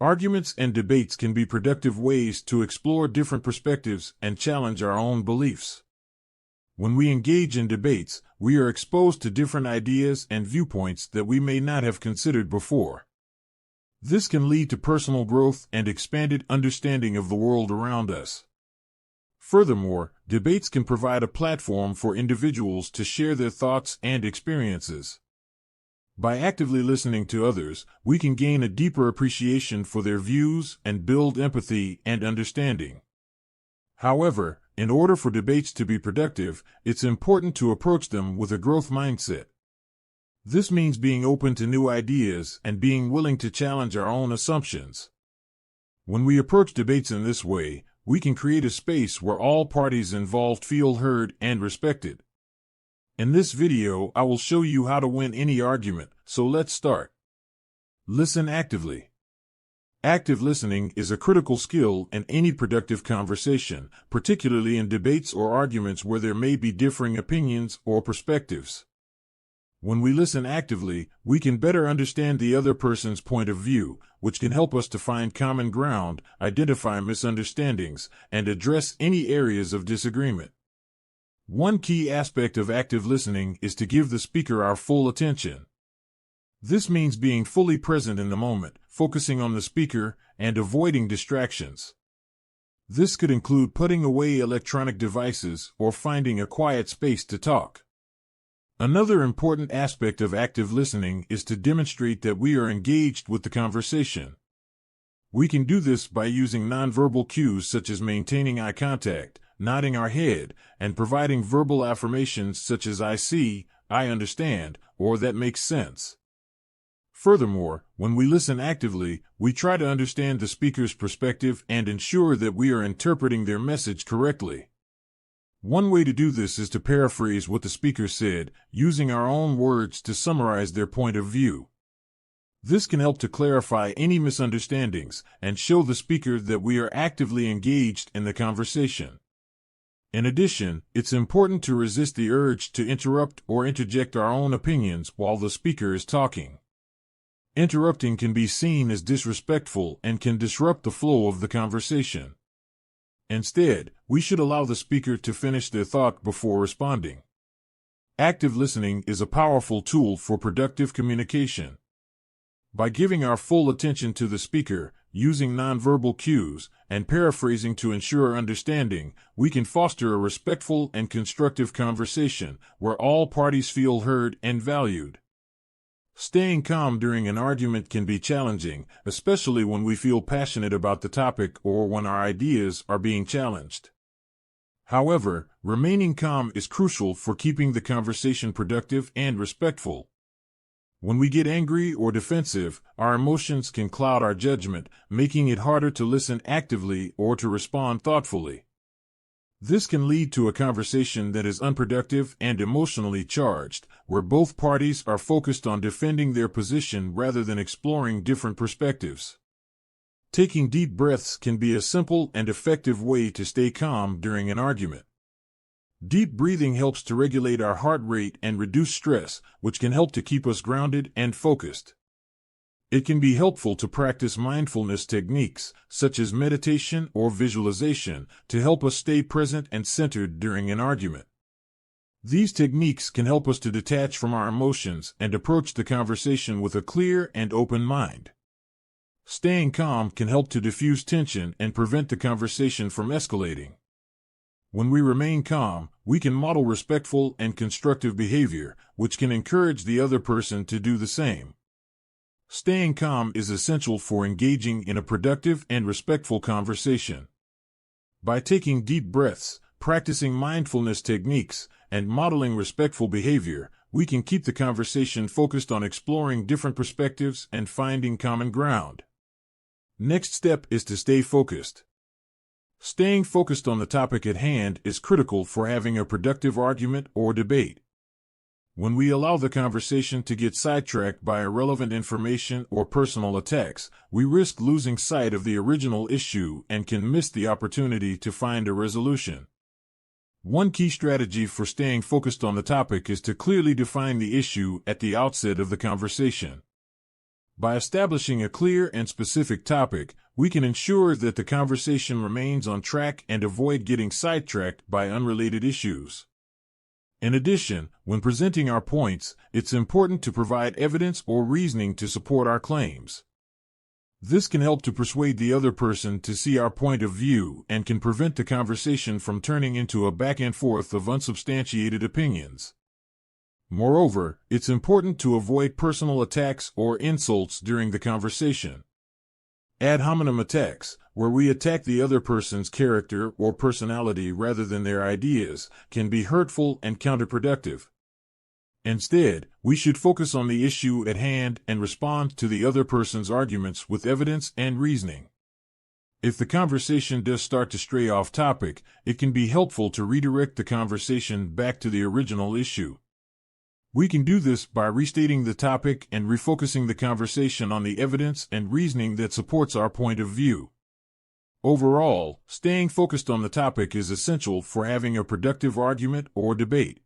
Arguments and debates can be productive ways to explore different perspectives and challenge our own beliefs. When we engage in debates, we are exposed to different ideas and viewpoints that we may not have considered before. This can lead to personal growth and expanded understanding of the world around us. Furthermore, debates can provide a platform for individuals to share their thoughts and experiences. By actively listening to others, we can gain a deeper appreciation for their views and build empathy and understanding. However, in order for debates to be productive, it's important to approach them with a growth mindset. This means being open to new ideas and being willing to challenge our own assumptions. When we approach debates in this way, we can create a space where all parties involved feel heard and respected. In this video, I will show you how to win any argument, so let's start. Listen actively. Active listening is a critical skill in any productive conversation, particularly in debates or arguments where there may be differing opinions or perspectives. When we listen actively, we can better understand the other person's point of view, which can help us to find common ground, identify misunderstandings, and address any areas of disagreement. One key aspect of active listening is to give the speaker our full attention. This means being fully present in the moment, focusing on the speaker, and avoiding distractions. This could include putting away electronic devices or finding a quiet space to talk. Another important aspect of active listening is to demonstrate that we are engaged with the conversation. We can do this by using nonverbal cues such as maintaining eye contact, nodding our head, and providing verbal affirmations such as "I see," "I understand," or "that makes sense." Furthermore, when we listen actively, we try to understand the speaker's perspective and ensure that we are interpreting their message correctly. One way to do this is to paraphrase what the speaker said, using our own words to summarize their point of view. This can help to clarify any misunderstandings and show the speaker that we are actively engaged in the conversation. In addition, it's important to resist the urge to interrupt or interject our own opinions while the speaker is talking. Interrupting can be seen as disrespectful and can disrupt the flow of the conversation. Instead, we should allow the speaker to finish their thought before responding. Active listening is a powerful tool for productive communication. By giving our full attention to the speaker, using nonverbal cues, and paraphrasing to ensure understanding, we can foster a respectful and constructive conversation where all parties feel heard and valued. Staying calm during an argument can be challenging, especially when we feel passionate about the topic or when our ideas are being challenged. However, remaining calm is crucial for keeping the conversation productive and respectful. When we get angry or defensive, our emotions can cloud our judgment, making it harder to listen actively or to respond thoughtfully. This can lead to a conversation that is unproductive and emotionally charged, where both parties are focused on defending their position rather than exploring different perspectives. Taking deep breaths can be a simple and effective way to stay calm during an argument. Deep breathing helps to regulate our heart rate and reduce stress, which can help to keep us grounded and focused. It can be helpful to practice mindfulness techniques, such as meditation or visualization, to help us stay present and centered during an argument. These techniques can help us to detach from our emotions and approach the conversation with a clear and open mind. Staying calm can help to diffuse tension and prevent the conversation from escalating. When we remain calm, we can model respectful and constructive behavior, which can encourage the other person to do the same. Staying calm is essential for engaging in a productive and respectful conversation. By taking deep breaths, practicing mindfulness techniques, and modeling respectful behavior, we can keep the conversation focused on exploring different perspectives and finding common ground. Next step is to stay focused. Staying focused on the topic at hand is critical for having a productive argument or debate. When we allow the conversation to get sidetracked by irrelevant information or personal attacks, we risk losing sight of the original issue and can miss the opportunity to find a resolution. One key strategy for staying focused on the topic is to clearly define the issue at the outset of the conversation. By establishing a clear and specific topic, we can ensure that the conversation remains on track and avoid getting sidetracked by unrelated issues. In addition, when presenting our points, it's important to provide evidence or reasoning to support our claims. This can help to persuade the other person to see our point of view and can prevent the conversation from turning into a back and forth of unsubstantiated opinions. Moreover, it's important to avoid personal attacks or insults during the conversation. Ad hominem attacks, where we attack the other person's character or personality rather than their ideas, can be hurtful and counterproductive. Instead, we should focus on the issue at hand and respond to the other person's arguments with evidence and reasoning. If the conversation does start to stray off topic, it can be helpful to redirect the conversation back to the original issue. We can do this by restating the topic and refocusing the conversation on the evidence and reasoning that supports our point of view. Overall, staying focused on the topic is essential for having a productive argument or debate.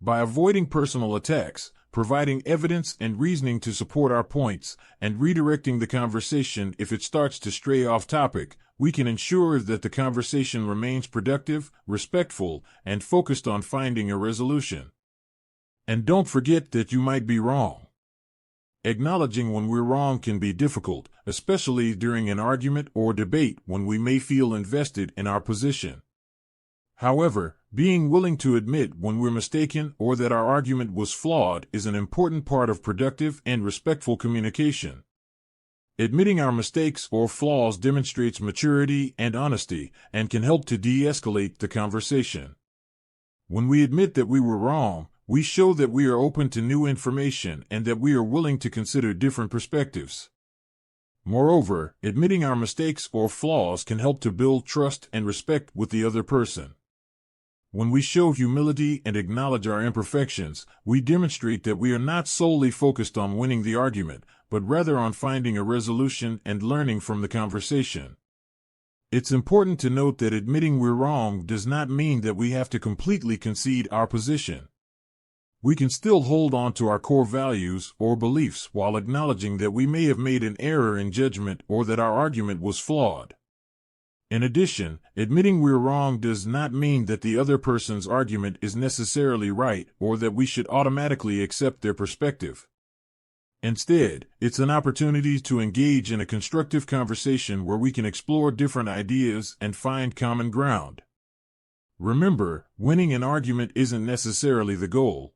By avoiding personal attacks, providing evidence and reasoning to support our points, and redirecting the conversation if it starts to stray off topic, we can ensure that the conversation remains productive, respectful, and focused on finding a resolution. And don't forget that you might be wrong. Acknowledging when we're wrong can be difficult, especially during an argument or debate when we may feel invested in our position. However, being willing to admit when we're mistaken or that our argument was flawed is an important part of productive and respectful communication. Admitting our mistakes or flaws demonstrates maturity and honesty and can help to de-escalate the conversation. When we admit that we were wrong, we show that we are open to new information and that we are willing to consider different perspectives. Moreover, admitting our mistakes or flaws can help to build trust and respect with the other person. When we show humility and acknowledge our imperfections, we demonstrate that we are not solely focused on winning the argument, but rather on finding a resolution and learning from the conversation. It's important to note that admitting we're wrong does not mean that we have to completely concede our position. We can still hold on to our core values or beliefs while acknowledging that we may have made an error in judgment or that our argument was flawed. In addition, admitting we're wrong does not mean that the other person's argument is necessarily right or that we should automatically accept their perspective. Instead, it's an opportunity to engage in a constructive conversation where we can explore different ideas and find common ground. Remember, winning an argument isn't necessarily the goal.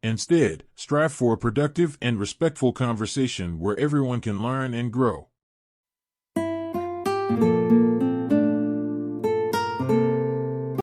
Instead, strive for a productive and respectful conversation where everyone can learn and grow.